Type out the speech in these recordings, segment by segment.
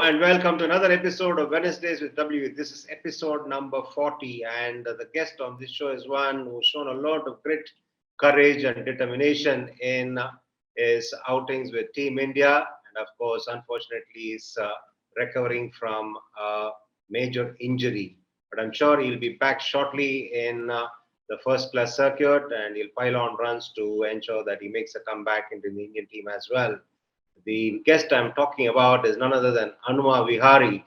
and welcome to another episode of Wednesdays with W. This is episode number 40, and the guest on this show is one who's shown a lot of grit, courage, and determination in his outings with Team India, and of course, unfortunately, is recovering from a major injury. But I'm sure he'll be back shortly in the first class circuit, and he'll pile on runs to ensure that he makes a comeback into the Indian team as well. The guest I'm talking about is none other than Hanuma Vihari,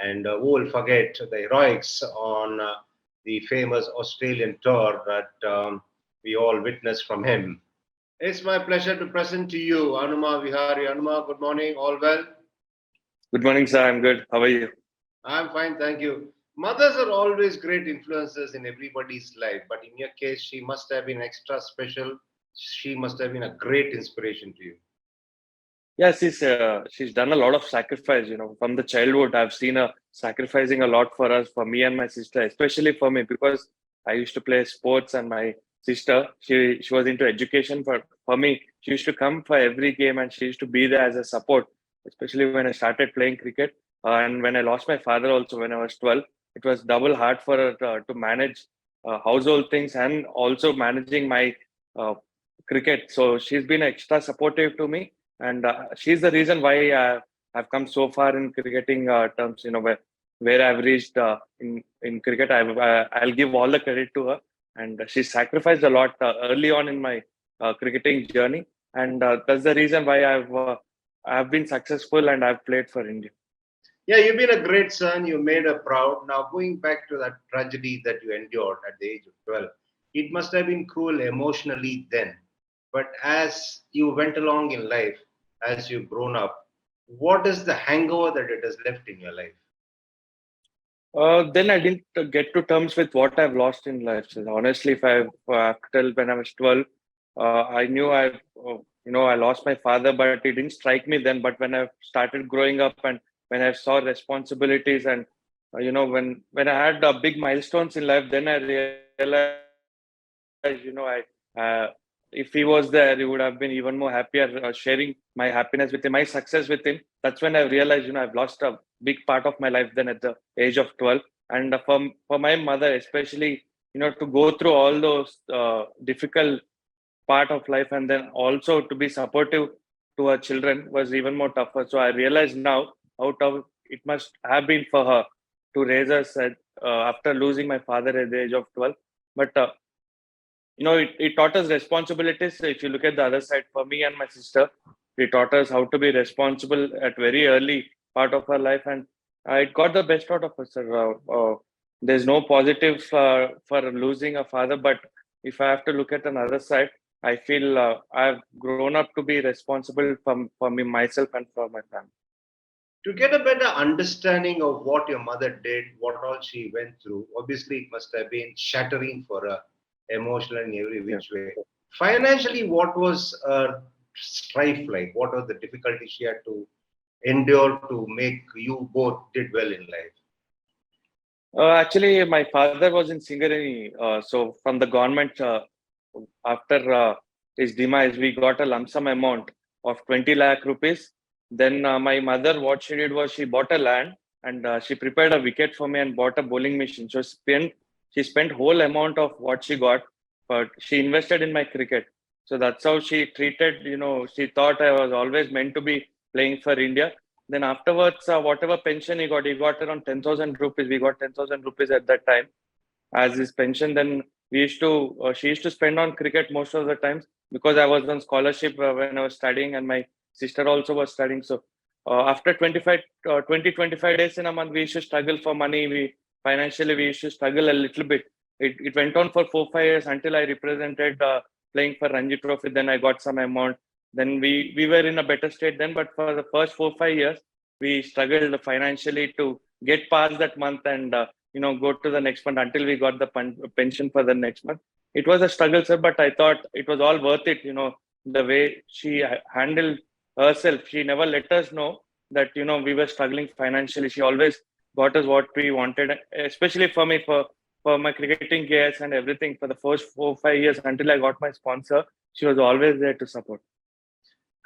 and who will forget the heroics on the famous Australian tour that we all witnessed from him. It's my pleasure to present to you Hanuma Vihari. Hanuma, good morning, all well? Good morning, sir. I'm good. How are you? I'm fine, thank you. Mothers are always great influences in everybody's life, but in your case, she must have been extra special. She must have been a great inspiration to you. Yeah, she's done a lot of sacrifice. From the childhood, I've seen her sacrificing a lot for us, for me and my sister, especially for me because I used to play sports, and my sister she was into education. For me, she used to come for every game, and she used to be there as a support, especially when I started playing cricket. And when I lost my father, also when I was 12, it was double hard for her to manage household things and also managing my uh, cricket. So she's been extra supportive to me, and she's the reason why I've come so far in cricketing terms. Where I've reached in cricket. I'll give all the credit to her, and she sacrificed a lot early on in my cricketing journey, and that's the reason why I've been successful and I've played for India. Yeah, you've been a great son. You made her proud. Now, going back to that tragedy that you endured at the age of 12, it must have been cruel emotionally then. But as you went along in life, as you've grown up, what is the hangover that it has left in your life? Then I didn't get to terms with what I've lost in life. So honestly, if I after when I was 12, I knew I lost my father, but it didn't strike me then. But when I started growing up and when I saw responsibilities and when I had big milestones in life, then I realized, if he was there, he would have been even more happier sharing my happiness with him, my success with him. That's when I realized, I've lost a big part of my life then at the age of 12. And for my mother, especially, to go through all those difficult part of life and then also to be supportive to her children was even more tougher. So I realize now how tough it must have been for her to raise us after losing my father at the age of 12. But it taught us responsibilities. If you look at the other side, for me and my sister, it taught us how to be responsible at very early part of our life, and it got the best out of us, sir. There's no positive for losing a father, but if I have to look at another side, I feel I've grown up to be responsible for me, myself, and for my family. To get a better understanding of what your mother did, what all she went through, obviously it must have been shattering for her, emotional in every which way. Financially, what was her strife like? What was the difficulty she had to endure to make you both did well in life? Actually, my father was in Singareni, so from the government, after his demise, we got a lump sum amount of 20 lakh rupees. Then my mother, what she did was she bought a land, and she prepared a wicket for me and bought a bowling machine. So she spent whole amount of what she got, but she invested in my cricket. So that's how she treated. She thought I was always meant to be playing for India. Then afterwards, whatever pension he got around 10,000 rupees. We got 10,000 rupees at that time as his pension. Then she used to spend on cricket most of the times because I was on scholarship when I was studying, and my sister also was studying. So after 25 days in a month, we used to struggle for money. We used to struggle a little bit. It went on for 4 5 years until I represented playing for Ranji Trophy. Then I got some amount. Then we were in a better state then, but for the first 4 5 years, we struggled financially to get past that month and go to the next month until we got the pension for the next month. It was a struggle, sir, but I thought it was all worth it. The way she handled herself, she never let us know that we were struggling financially. She always got us what we wanted, especially for me, for my cricketing gears and everything. For the first 4 5 years until I got my sponsor, she was always there to support.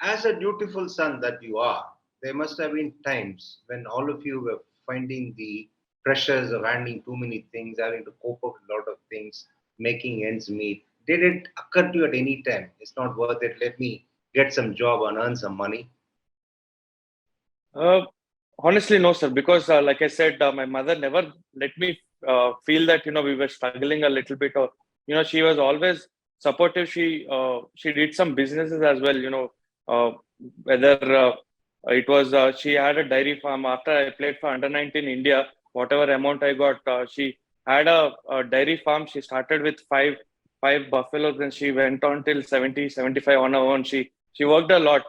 As a dutiful son that you are, there must have been times when all of you were finding the pressures of handling too many things, having to cope up with a lot of things, making ends meet. Did it occur to you at any time? It's not worth it. Let me get some job and earn some money. Uh, Honestly, no, sir. Because, like I said, my mother never let me feel that we were struggling a little bit, or she was always supportive. She did some businesses as well. Uh, Whether it was she had a dairy farm. After I played for under 19 India, whatever amount I got, she had a dairy farm. She started with five buffaloes, and she went on till 70, 75 on her own. She worked a lot.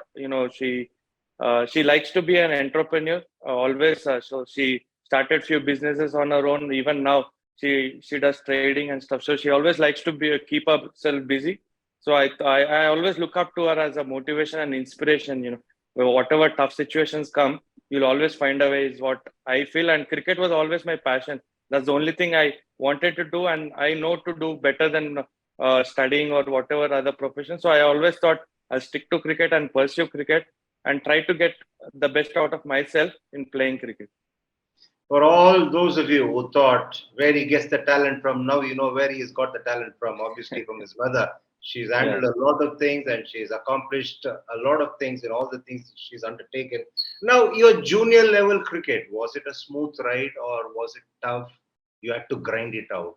She likes to be an entrepreneur always. So she started few businesses on her own. Even now, she does trading and stuff. So she always likes to be keep herself busy. So I always look up to her as a motivation and inspiration. Whatever tough situations come, you'll always find a way. Is what I feel. And cricket was always my passion. That's the only thing I wanted to do, and I know to do better than studying or whatever other profession. So I always thought I'll stick to cricket and pursue cricket and try to get the best out of myself in playing cricket. For all those of you who thought where he gets the talent from, now you know where he has got the talent from. Obviously, from his mother. She's Yeah. handled a lot of things and she's accomplished a lot of things in all the things she's undertaken. Now, your junior level cricket, was it a smooth ride or was it tough? You had to grind it out.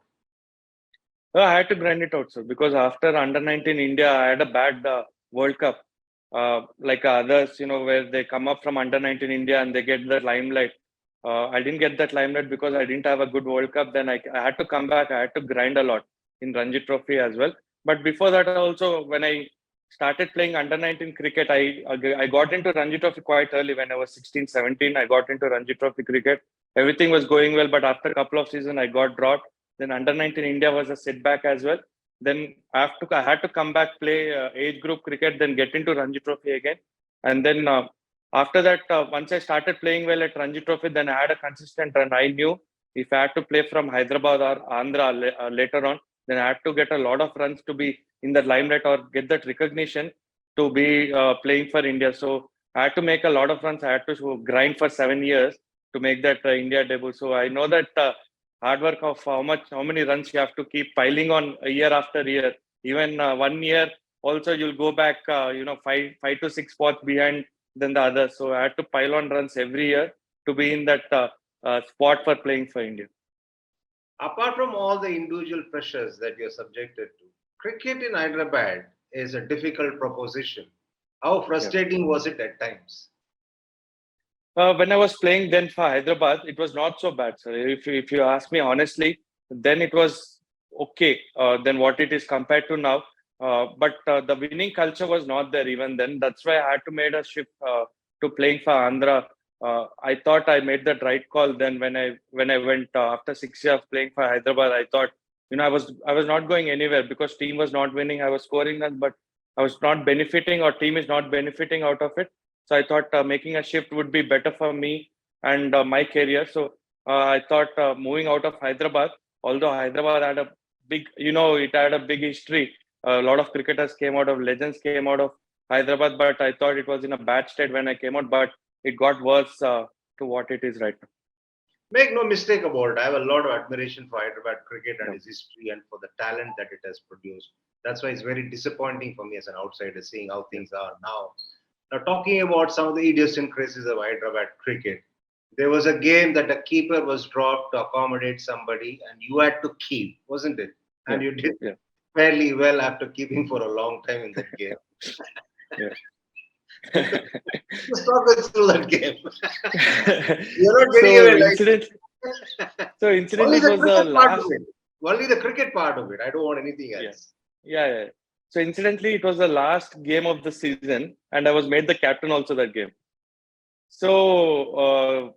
I had to grind it out, sir, because after under 19 India, I had a bad World Cup. Like others, where they come up from under 19 India and they get the limelight. I didn't get that limelight because I didn't have a good World Cup. Then I had to come back. I had to grind a lot in Ranji Trophy as well. But before that, also, when I started playing under 19 cricket, I got into Ranji Trophy quite early. When I was 16, 17, I got into Ranji Trophy cricket. Everything was going well, but after a couple of seasons, I got dropped. Then under 19 India was a setback as well. Then I had to come back, play age group cricket, then get into Ranji Trophy again. And then after that, once I started playing well at Ranji Trophy, then I had a consistent run. I knew if I had to play from Hyderabad or Andhra later on, then I had to get a lot of runs to be in the limelight or get that recognition to be playing for India. So I had to make a lot of runs. I had to grind for 7 years to make that India debut. So I know that hard work of how many runs you have to keep piling on year after year. Even 1 year, also you'll go back, five to six spots behind than the others. So I had to pile on runs every year to be in that spot for playing for India. Apart from all the individual pressures that you're subjected to, cricket in Hyderabad is a difficult proposition. How frustrating was it at times? When I was playing then for Hyderabad, it was not so bad, sir. If you ask me honestly, then it was okay than what it is compared to now. But the winning culture was not there even then. That's why I had to make a shift to playing for Andhra. I thought I made that right call. Then when I went after 6 years of playing for Hyderabad, I thought I was not going anywhere because team was not winning. I was scoring runs, but I was not benefiting, or team is not benefiting out of it. So I thought making a shift would be better for me and my career. So I thought moving out of Hyderabad, although Hyderabad had a it had a big history. A lot of cricketers came out of, legends came out of Hyderabad, but I thought it was in a bad state when I came out, but it got worse to what it is right now. Make no mistake about it, I have a lot of admiration for Hyderabad cricket and Yeah. its history and for the talent that it has produced. That's why it's very disappointing for me as an outsider seeing how things are now. Now, talking about some of the idiosyncrasies of Hyderabad cricket, there was a game that a keeper was dropped to accommodate somebody, and you had to keep, wasn't it? Yeah. And you did Yeah. fairly well after keeping for a long time in that game. Yeah. Just talk us through that game. You're not getting so away incident like so incident only it the was the cricket part of last. it. Only the cricket part of it. I don't want anything Yeah. else. Yeah. So incidentally, it was the last game of the season, and I was made the captain also that game. So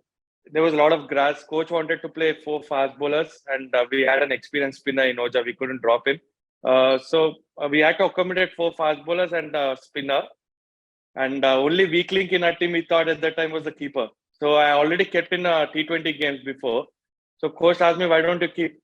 there was a lot of grass. Coach wanted to play four fast bowlers, and we had an experienced spinner in Oja. We couldn't drop him. So we had to accommodate four fast bowlers and a spinner. And only weak link in our team we thought at that time was the keeper. So I already kept in T20 games before. So coach asked me, why don't you keep?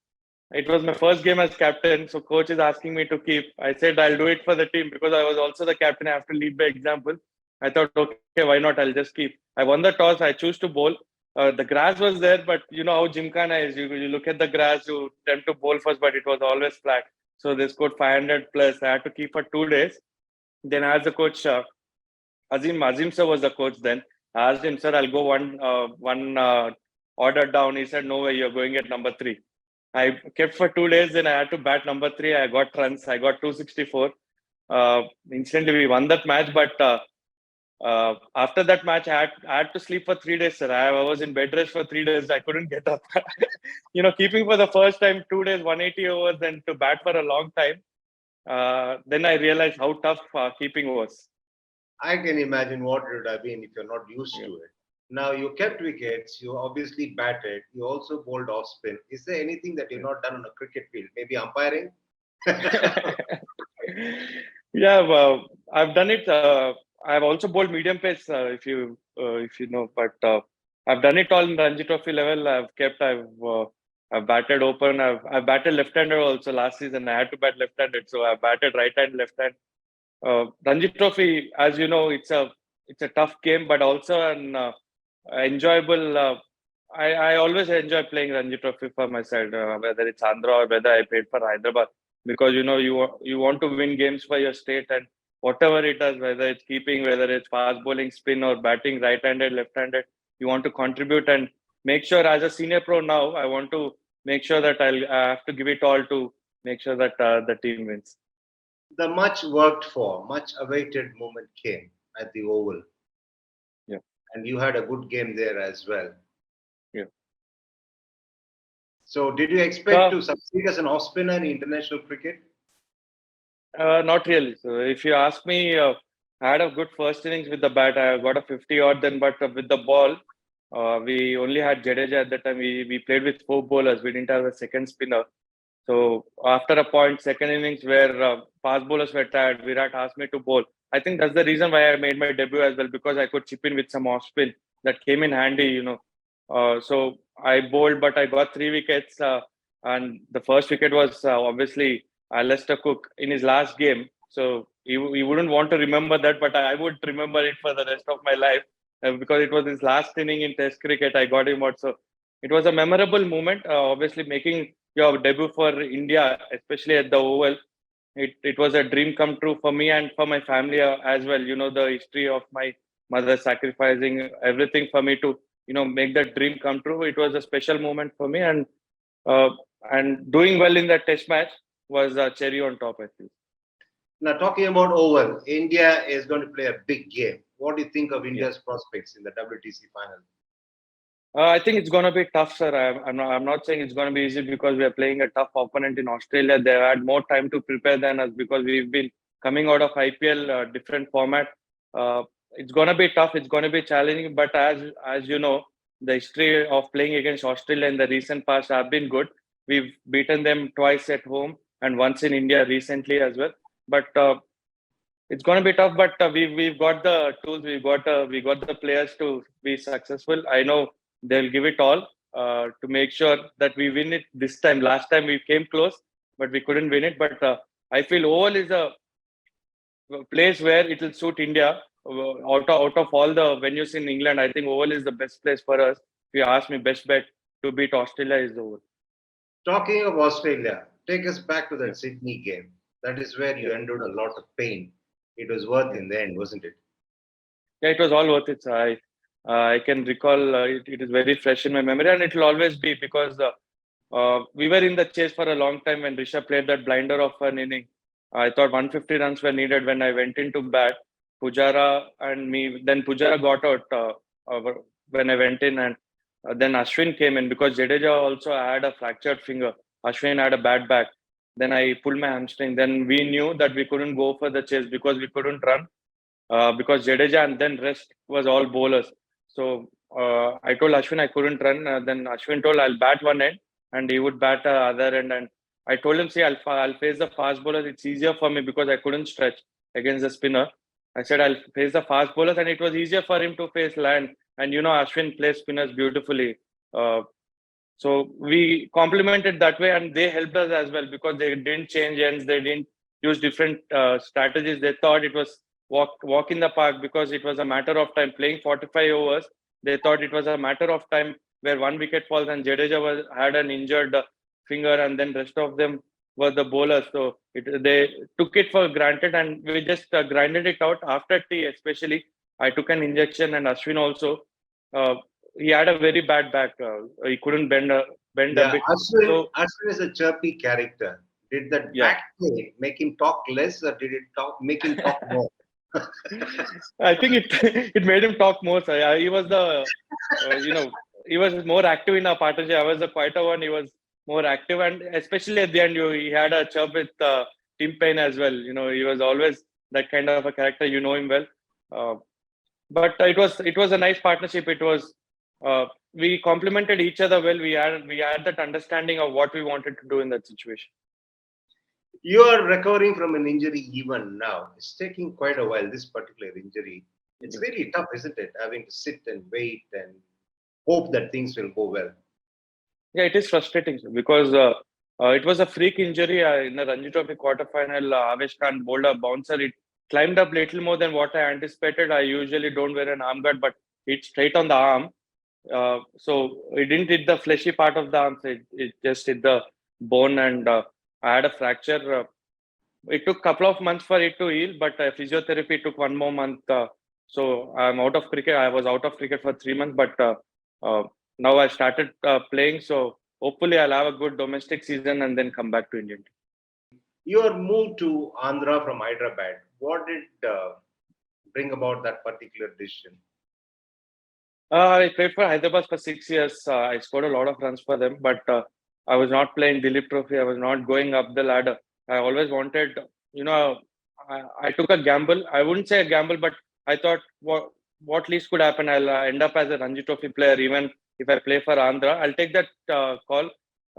It was my first game as captain. So coach is asking me to keep. I said, I'll do it for the team because I was also the captain. I have to lead by example. I thought, okay, why not? I'll just keep. I won the toss. I choose to bowl. The grass was there, but you know how Gymkhana is. You look at the grass, you attempt to bowl first, but it was always flat. So they scored 500 plus. I had to keep for 2 days. Then I asked the coach, Azim sir was the coach then. I asked him, sir, I'll go one order down. He said, no way, you're going at number three. I kept for 2 days, then I had to bat number three. I got runs. I got 264. Instantly, we won that match. But after that match, I had to sleep for 3 days, sir. I was in bed rest for 3 days. I couldn't get up. Keeping for the first time 2 days, 180 overs, then to bat for a long time. Then I realized how tough keeping was. I can imagine what it would have been if you're not used to it. Now, you kept wickets, you obviously batted, you also bowled off spin. Is there anything that you've not done on a cricket field? Maybe umpiring? Yeah, well, I've done it. I've also bowled medium pace, if you know. But I've done it all in Ranji Trophy level. I've batted open. I've batted left-handed also last season. I had to bat left-handed, so I've batted right hand, left hand. Ranji Trophy, as you know, it's a tough game, but also an enjoyable. I always enjoy playing Ranji Trophy for my side, whether it's Andhra or whether I played for Hyderabad, because you want to win games for your state, and whatever it does, whether it's keeping, whether it's fast bowling, spin, or batting right-handed, left-handed, you want to contribute and make sure. As a senior pro now, I want to make sure that I have to give it all to make sure that the team wins. The much worked for, much awaited moment came at the Oval. Yeah. And you had a good game there as well. Yeah. So, did you expect to succeed as an off spinner in international cricket? Not really. So, if you ask me, I had a good first innings with the bat. I got a 50 odd then, but with the ball, we only had Jadeja at that time. We played with four bowlers. We didn't have a second spinner. So after a point, second innings where fast bowlers were tired, Virat asked me to bowl. I think that's the reason why I made my debut as well, because I could chip in with some off spin that came in handy. So I bowled, but I got 3 wickets. And the first wicket was obviously Alistair Cook in his last game. So he wouldn't want to remember that, but I would remember it for the rest of my life because it was his last inning in Test cricket. I got him out. So it was a memorable moment. Obviously, making your debut for India, especially at the Oval, it was a dream come true for me and for my family as well. The history of my mother sacrificing everything for me to make that dream come true. It was a special moment for me, uh, and doing well in that Test match was a cherry on top, I think. Now, talking about Oval, India is going to play a big game. What do you think of India's prospects in the WTC final? I think it's going to be tough, sir. I'm not saying it's going to be easy because we are playing a tough opponent in Australia. They've had more time to prepare than us because we've been coming out of IPL, different format. It's going to be tough. It's going to be challenging. But as you know, the history of playing against Australia in the recent past have been good. We've beaten them twice at home and once in India recently as well. But it's going to be tough. But we've got the tools. We got the players to be successful. I know they'll give it all to make sure that we win it this time. Last time we came close, but we couldn't win it. But I feel Oval is a place where it will suit India. Out of all the venues in England, I think Oval is the best place for us. If you ask me, best bet to beat Australia is Oval. Talking of Australia, take us back to that Sydney game. That is where you endured a lot of pain. It was worth in the end, wasn't it? Yeah, it was all worth it. I can recall it is very fresh in my memory, and it will always be because we were in the chase for a long time when Rishabh played that blinder of an inning. I thought 150 runs were needed when I went into bat. Pujara and me, then Pujara got out when I went in, and then Ashwin came in because Jadeja also had a fractured finger. Ashwin had a bad back. Then I pulled my hamstring. Then we knew that we couldn't go for the chase because we couldn't run because Jadeja and then rest was all bowlers. So I told Ashwin I couldn't run. Then Ashwin told I'll bat one end and he would bat other end. And I told him, see, I'll face the fast bowlers. It's easier for me because I couldn't stretch against the spinner. I said I'll face the fast bowlers, and it was easier for him to face land. And Ashwin plays spinners beautifully. So we complemented that way, and they helped us as well because they didn't change ends. They didn't use different strategies. They thought it was walk in the park because it was a matter of time. Playing 45 overs, they thought it was a matter of time where one wicket falls and Jadeja had an injured finger, and then rest of them were the bowlers. So they took it for granted, and we just grinded it out after tea. Especially, I took an injection, and Ashwin also. Uh, he had a very bad back. He couldn't bend a Yeah, bit. So Ashwin is a chirpy character. Did that yeah, back play make him talk less, or did it make him talk more? I think it it made him talk more. So yeah, he was the you know, he was more active in our partnership. I was the quieter one. He was more active, and especially at the end, he had a chub with Tim Payne as well. He was always that kind of a character. You know him well, uh, but it was a nice partnership. It was we complemented each other well. We had that understanding of what we wanted to do in that situation. You are recovering from an injury even now. It's taking quite a while, this particular injury. It's Yeah. really tough, isn't it? Having to sit and wait and hope that things will go well. Yeah, it is frustrating because it was a freak injury in the Ranji Trophy quarterfinal. Avesh Khan bowled a bouncer. It climbed up little more than what I anticipated. I usually don't wear an arm guard, but it straight on the arm. So it didn't hit the fleshy part of the arm. So it just hit the bone, and I had a fracture. It took a couple of months for it to heal, but physiotherapy took 1 more month. So I'm out of cricket. I was out of cricket for 3 months, but uh, now I started playing. So hopefully I'll have a good domestic season and then come back to Indian team. Your move to Andhra from Hyderabad, what did bring about that particular decision? I played for Hyderabad for 6 years. I scored a lot of runs for them, but I was not playing Dilip Trophy. I was not going up the ladder. I always wanted, you know, I took a gamble. I wouldn't say a gamble, but I thought what least could happen. I'll end up as a Ranji Trophy player, even if I play for Andhra. I'll take that call.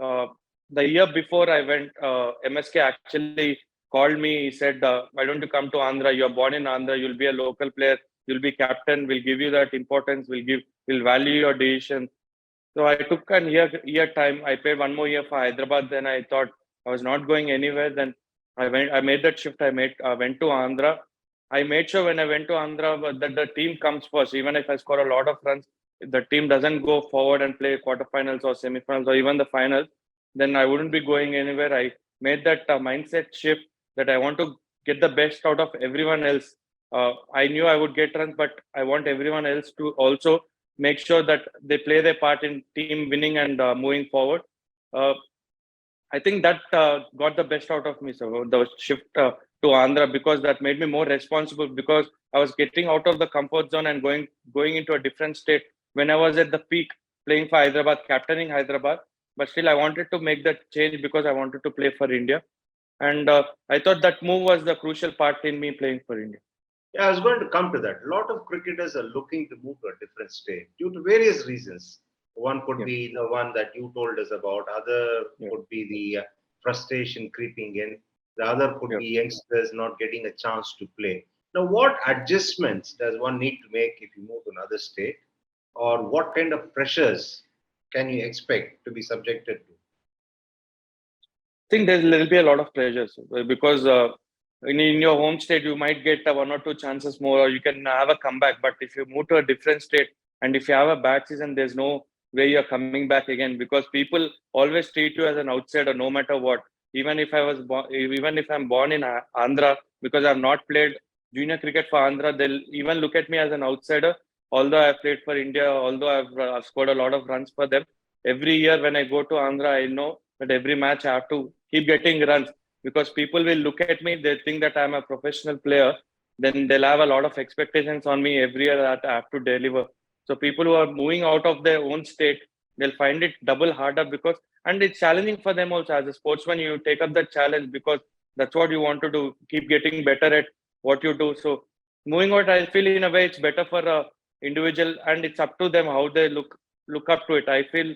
Uh, the year before I went, MSK actually called me. He said, "Why don't you come to Andhra? You're born in Andhra. You'll be a local player. You'll be captain. We'll give you that importance. We'll value your decision." So I took an year time. I played 1 more year for Hyderabad. Then I thought I was not going anywhere. Then I made that shift. I went to Andhra. I made sure when I went to Andhra that the team comes first. Even if I score a lot of runs, if the team doesn't go forward and play quarterfinals or semifinals or even the finals, then I wouldn't be going anywhere. I made that mindset shift that I want to get the best out of everyone else. I knew I would get runs, but I want everyone else to also make sure that they play their part in team winning and moving forward. Uh, I think that got the best out of me. So the shift to Andhra, because that made me more responsible, because I was getting out of the comfort zone and going into a different state when I was at the peak playing for Hyderabad, captaining Hyderabad. But still, I wanted to make that change because I wanted to play for India, and I thought that move was the crucial part in me playing for India. Yeah, I was going to come to that. A lot of cricketers are looking to move to a different state due to various reasons. One could Yeah, be the one that you told us about. Other yeah, could be the frustration creeping in. The other could yeah. be youngsters not getting a chance to play. Now, what adjustments does one need to make if you move to another state, or what kind of pressures can you expect to be subjected to? Think there'll be a lot of pressures because in your home state you might get one or two chances more, or you can have a comeback. But if you move to a different state and if you have a bad season, there's no way you're coming back again, because people always treat you as an outsider no matter what. Even if I'm born in Andhra, because I've not played junior cricket for Andhra, they'll even look at me as an outsider. Although I've played for India, although I've scored a lot of runs for them, every year when I go to Andhra, I know that every match I have to keep getting runs, because people will look at me, they think that I'm a professional player, then they'll have a lot of expectations on me every year that I have to deliver. So people who are moving out of their own state, they'll find it double harder, because and it's challenging for them also. As a sportsman, you take up that challenge because that's what you want to do, keep getting better at what you do. So moving out, I feel in a way it's better for a individual, and it's up to them how they look up to it. I feel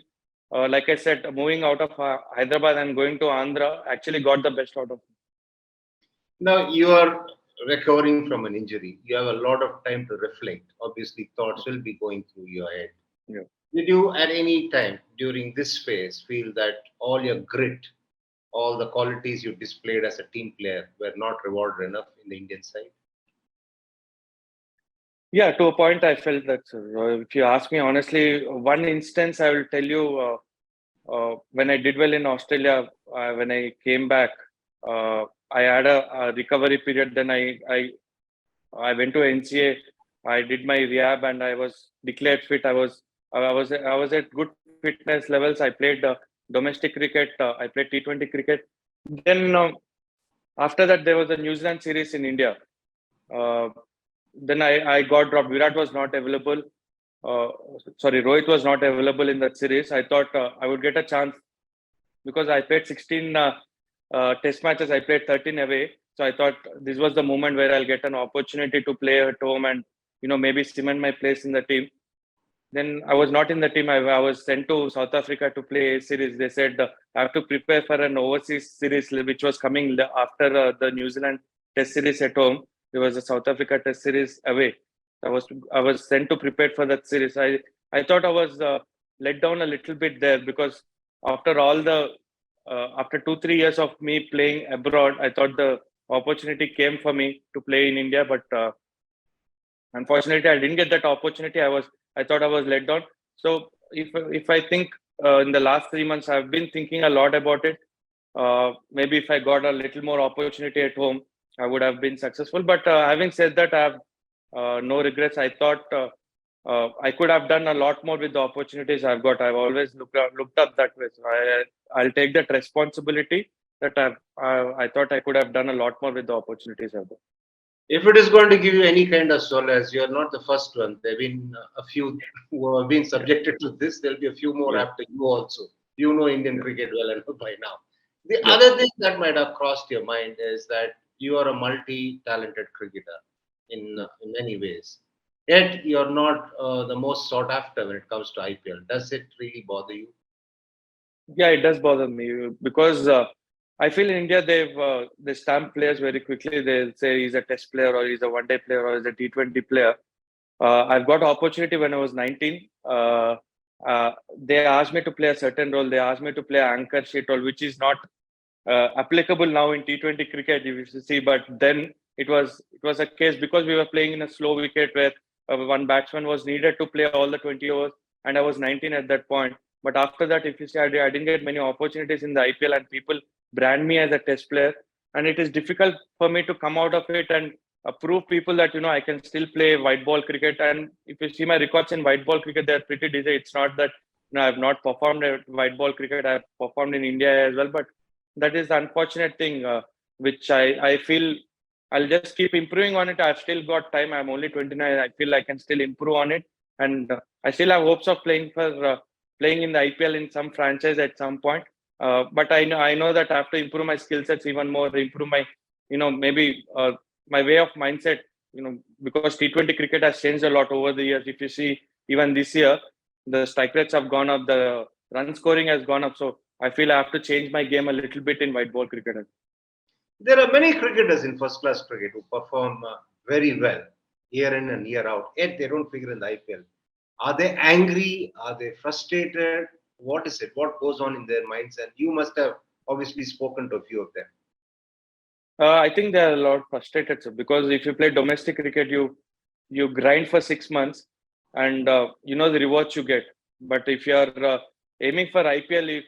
like I said, moving out of Hyderabad and going to Andhra actually got the best out of me. Now, you are recovering from an injury. You have a lot of time to reflect. Obviously, thoughts will be going through your head. Yeah. Did you at any time during this phase feel that all your grit, all the qualities you displayed as a team player were not rewarded enough in the Indian side? Yeah, to a point, I felt that, sir. If you ask me honestly, one instance I will tell you, when I did well in Australia, when I came back, I had a recovery period. Then I went to NCA. I did my rehab, and I was declared fit. I was at good fitness levels. I played domestic cricket. I played T20 cricket. Then after that, there was a New Zealand series in India. Uh, then I got dropped. Virat was not available. Uh, sorry, Rohit was not available in that series. I thought I would get a chance because I played 16 test matches. I played 13 away. So I thought this was the moment where I'll get an opportunity to play at home and maybe cement my place in the team. Then I was not in the team. I was sent to South Africa to play a series. They said I have to prepare for an overseas series which was coming after the New Zealand Test series at home. There was a South Africa Test series away. I was sent to prepare for that series. I thought I was let down a little bit there because after all the after 2-3 years of me playing abroad, I thought the opportunity came for me to play in India, but unfortunately, I didn't get that opportunity. I thought I was let down. So if I think in the last 3 months, I've been thinking a lot about it. Maybe if I got a little more opportunity at home, I would have been successful. But having said that, I have no regrets. I thought I could have done a lot more with the opportunities I've got. I've always looked up that way. So I'll take that responsibility that I thought I could have done a lot more with the opportunities I've got. If it is going to give you any kind of solace, you're not the first one. There have been a few who have been Yeah, subjected to this. There'll be a few more yeah, after you also. You know Indian yeah, cricket well enough by now. The yeah. other thing that might have crossed your mind is that you are a multi-talented cricketer in many ways. Yet you're not the most sought after when it comes to IPL. Does it really bother you? Yeah, it does bother me because I feel in India they stamp players very quickly. They'll say he's a test player or he's a one-day player or he's a T20 player. I've got opportunity when I was 19. They asked me to play a certain role. They asked me to play anchor sheet role, which is not applicable now in T20 cricket. If you see, but then it was a case because we were playing in a slow wicket where one batsman was needed to play all the 20 overs, and I was 19 at that point. But after that, if you see, I didn't get many opportunities in the IPL, and people brand me as a test player, and it is difficult for me to come out of it and prove people that I can still play white ball cricket. And if you see my records in white ball cricket, they're pretty decent. It's not that I've not performed at white ball cricket. I've performed in India as well, but that is the unfortunate thing, which I feel I'll just keep improving on it. I've still got time. I'm only 29. I feel I can still improve on it, and I still have hopes of playing in the IPL in some franchise at some point. But I know that I have to improve my skill sets even more, improve my maybe my way of mindset. Because T20 cricket has changed a lot over the years. If you see, even this year, the strike rates have gone up, the run scoring has gone up. So I feel I have to change my game a little bit in white ball cricket. There are many cricketers in first class cricket who perform very well year in and year out, yet they don't figure in the IPL. Are they angry? Are they frustrated? What is it? What goes on in their minds? And you must have obviously spoken to a few of them. I think they are a lot frustrated, sir, because if you play domestic cricket, you grind for 6 months, and the rewards you get. But if you are aiming for IPL,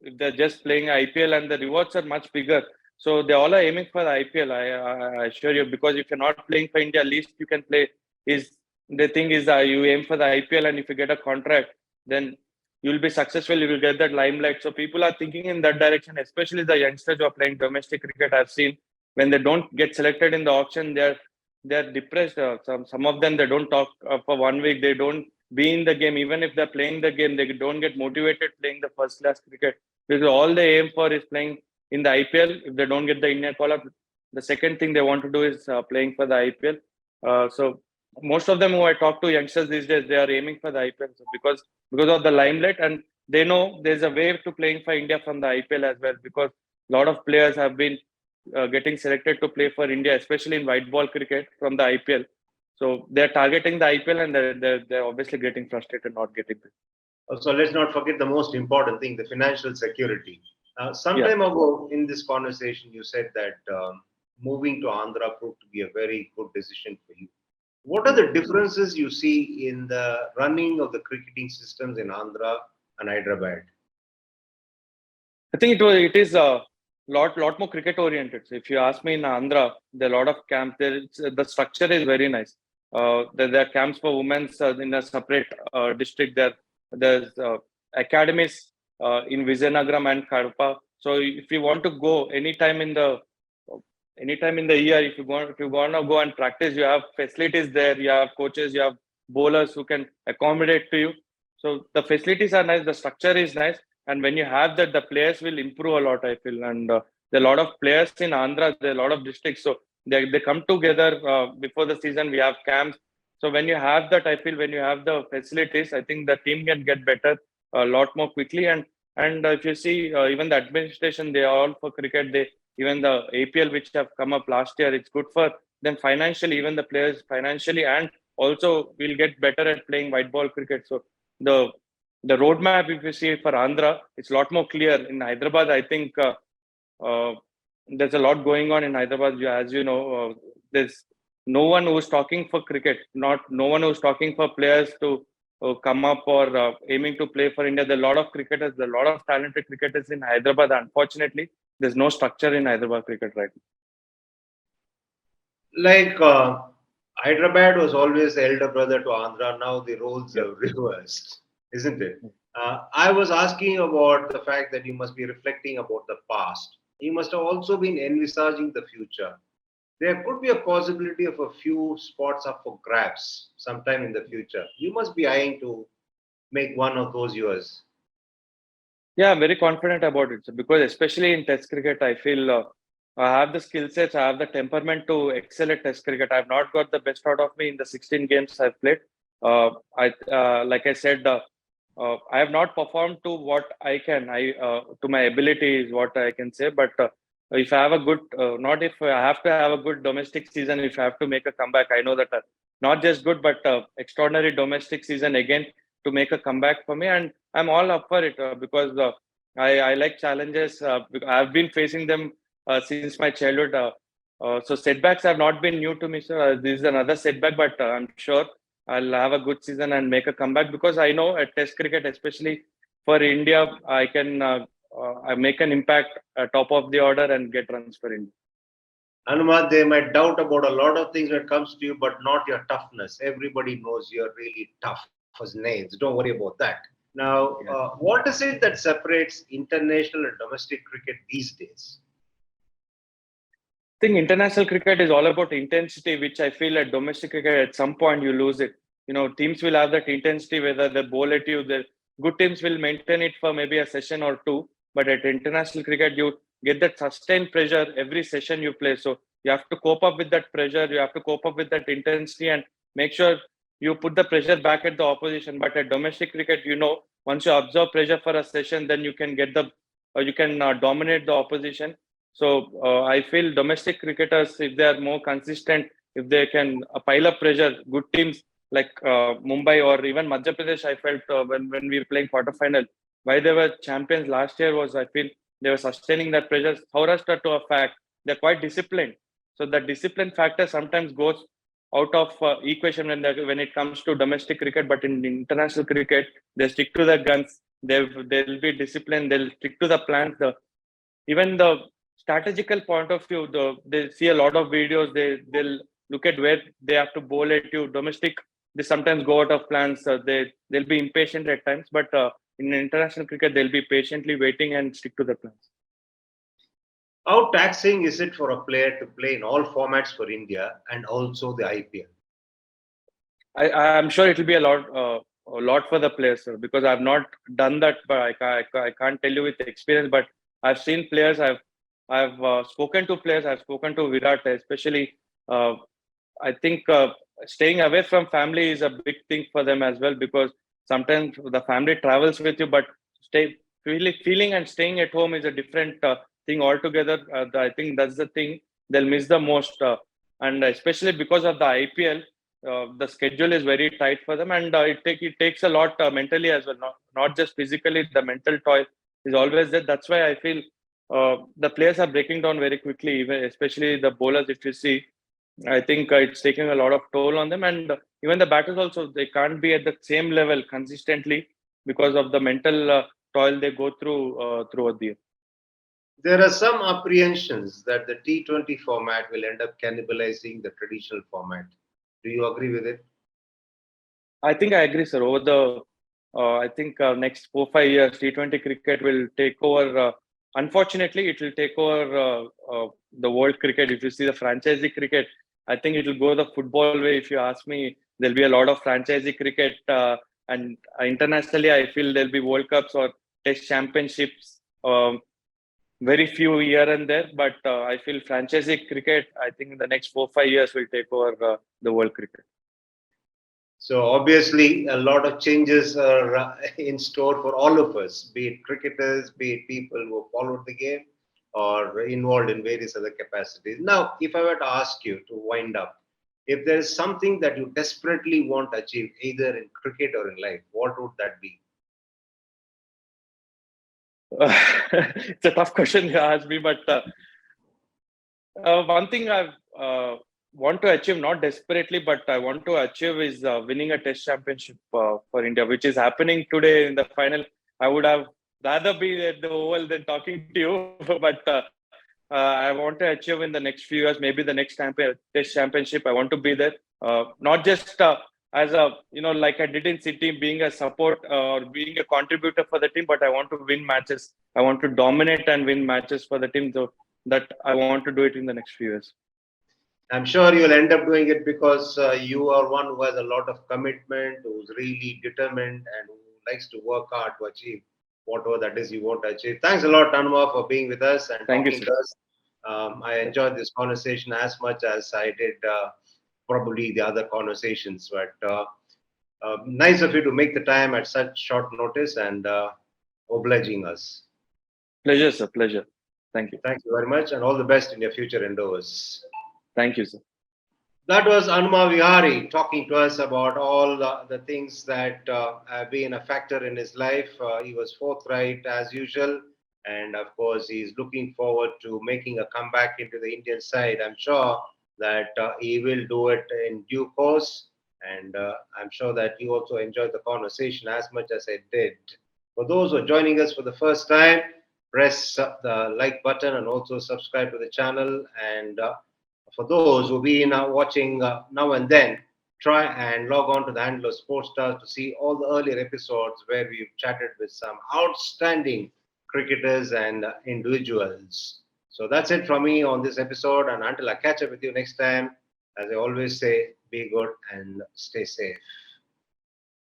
if they're just playing IPL and the rewards are much bigger, so they all are aiming for the IPL. I assure you, because if you're not playing for India, at least you can play. Is the thing is that you aim for the IPL, and if you get a contract, then you'll be successful. You will get that limelight. So people are thinking in that direction, especially the youngsters who are playing domestic cricket. I've seen when they don't get selected in the auction, they're depressed. Some of them, they don't talk for 1 week. They don't be in the game. Even if they're playing the game, they don't get motivated playing the first class cricket, because all they aim for is playing in the IPL. If they don't get the Indian call up, the second thing they want to do is playing for the IPL. So most of them who I talk to, youngsters these days, they are aiming for the IPL, so because of the limelight, and they know there's a way to playing for India from the IPL as well, because a lot of players have been getting selected to play for India, especially in white ball cricket from the IPL. So they're targeting the IPL, and they're obviously getting frustrated not getting it. So let's not forget the most important thing, the financial security. Some Yeah. time ago in this conversation, you said that moving to Andhra proved to be a very good decision for you. What are the differences you see in the running of the cricketing systems in Andhra and Hyderabad? I think it is a lot more cricket oriented. So if you ask me in Andhra, there are a lot of camps. The structure is very nice. There are camps for women in a separate district. There's academies in Vizianagaram and Kadapa. So if you want to go anytime in the year, if you want to go and practice, you have facilities there. You have coaches. You have bowlers who can accommodate to you. So the facilities are nice. The structure is nice, and when you have that, the players will improve a lot, I feel. And there are a lot of players in Andhra, there are a lot of districts, so they come together before the season. We have camps. So when you have that, I feel, when you have the facilities, I think the team can get better a lot more quickly. And if you see, even the administration, they are all for cricket. They Even the APL which have come up last year, it's good for them financially. Even the players financially, and also will get better at playing white ball cricket. So the the roadmap, if you see for Andhra, it's a lot more clear. In Hyderabad, I think uh, there's a lot going on in Hyderabad. As you know, there's no one who's talking for cricket, not no one who's talking for players to come up or aiming to play for India. There are a lot of cricketers, there are a lot of talented cricketers in Hyderabad. Unfortunately, there's no structure in Hyderabad cricket right now. Like Hyderabad was always the elder brother to Andhra. Now the roles Yep. have reversed, isn't it? I was asking about the fact that you must be reflecting about the past. You must have also been envisaging the future. There could be a possibility of a few spots up for grabs sometime in the future. You must be eyeing to make one of those yours. Yeah, I'm very confident about it. So because especially in Test cricket, I feel I have the skill sets, I have the temperament to excel at Test cricket. I've not got the best out of me in the 16 games I've played. Like I said, I have not performed to what I can. To my ability is what I can say. But if I have a good, not if I have to have a good domestic season, if I have to make a comeback, I know that not just good, but extraordinary domestic season again to make a comeback for me. And I'm all up for it because I like challenges. I've been facing them since my childhood. So setbacks have not been new to me. So this is another setback, but I'm sure I'll have a good season and make a comeback because I know at Test cricket, especially for India, I make an impact top of the order and get runs for India. Hanuma, they might doubt about a lot of things when it comes to you, but not your toughness. Everybody knows you're really tough as nails. Don't worry about that. Now, Yeah. what is it that separates international and domestic cricket these days? I think international cricket is all about intensity, which I feel at domestic cricket, at some point you lose it. Teams will have that intensity, whether they bowl at you, the good teams will maintain it for maybe a session or two. But at international cricket, you get that sustained pressure every session you play. So you have to cope up with that pressure, you have to cope up with that intensity and make sure you put the pressure back at the opposition. But at domestic cricket, once you absorb pressure for a session, then you can you can dominate the opposition. So I feel domestic cricketers, if they are more consistent, if they can pile up pressure, good teams like Mumbai or even Madhya Pradesh, I felt when we were playing quarterfinal, why they were champions last year was I feel they were sustaining that pressure. Saurashtra, to a fact, they're quite disciplined. So the discipline factor sometimes goes out of equation when it comes to domestic cricket, but in international cricket, they stick to their guns. They'll be disciplined. They'll stick to the plans. Even the strategical point of view, they see a lot of videos. They'll look at where they have to bowl at you. Domestic, they sometimes go out of plans. They'll be impatient at times, but in international cricket, they'll be patiently waiting and stick to the plans. How taxing is it for a player to play in all formats for India and also the IPL? I'm sure it will be a lot for the players, sir, because I've not done that, but I can't tell you with experience. But I've seen players. I've spoken to players. I've spoken to Virat, especially. Uh, I think staying away from family is a big thing for them as well because sometimes the family travels with you, but feeling and staying at home is a different thing altogether. I think that's the thing they'll miss the most, and especially because of the IPL, the schedule is very tight for them, and it takes a lot mentally as well, not just physically. The mental toil is always there. That's why I feel the players are breaking down very quickly, even especially the bowlers. If you see. I think it's taking a lot of toll on them, and even the batters also, they can't be at the same level consistently because of the mental toil they go through throughout the year. There are some apprehensions that the T20 format will end up cannibalizing the traditional format. Do you agree with it? I think I agree, sir. Over the, I think next 4 5 years, T20 cricket will take over. Unfortunately, it will take over the world cricket. If you see the franchisee cricket, I think it will go the football way. If you ask me, there'll be a lot of franchisee cricket, and internationally, I feel there'll be World Cups or Test championships. Very few here and there, but I feel franchisee cricket. I think in the next 4 5 years will take over the world cricket. So obviously, a lot of changes are in store for all of us, be it cricketers, be it people who followed the game or involved in various other capacities. Now, if I were to ask you to wind up, if there is something that you desperately want to achieve, either in cricket or in life, what would that be? It's a tough question you asked me, but one thing I want to achieve, not desperately, but I want to achieve is winning a Test championship for India, which is happening today in the final. I would have rather be at the Oval than talking to you, but I want to achieve in the next few years, maybe the next Test championship. I want to be there, not just as a, like I did in City, being a support or being a contributor for the team, but I want to win matches. I want to dominate and win matches for the team. So that I want to do it in the next few years. I'm sure you'll end up doing it because you are one who has a lot of commitment, who's really determined, and who likes to work hard to achieve whatever that is you want to achieve. Thanks a lot, Hanuma, for being with us and Thank you, talking sir. to us. I enjoyed this conversation as much as I did probably the other conversations. But nice of you to make the time at such short notice and obliging us. Pleasure, sir. Pleasure. Thank you. Thank you very much, and all the best in your future endeavors. Thank you, sir. That was Hanuma Vihari talking to us about all the things that have been a factor in his life. He was forthright as usual. And of course, he's looking forward to making a comeback into the Indian side. I'm sure that he will do it in due course. And I'm sure that you also enjoyed the conversation as much as I did. For those who are joining us for the first time, press the like button and also subscribe to the channel. And for those who've been watching now and then, try and log on to the handle of Sports Stars to see all the earlier episodes where we've chatted with some outstanding cricketers and individuals. So that's it from me on this episode. And until I catch up with you next time, as I always say, be good and stay safe.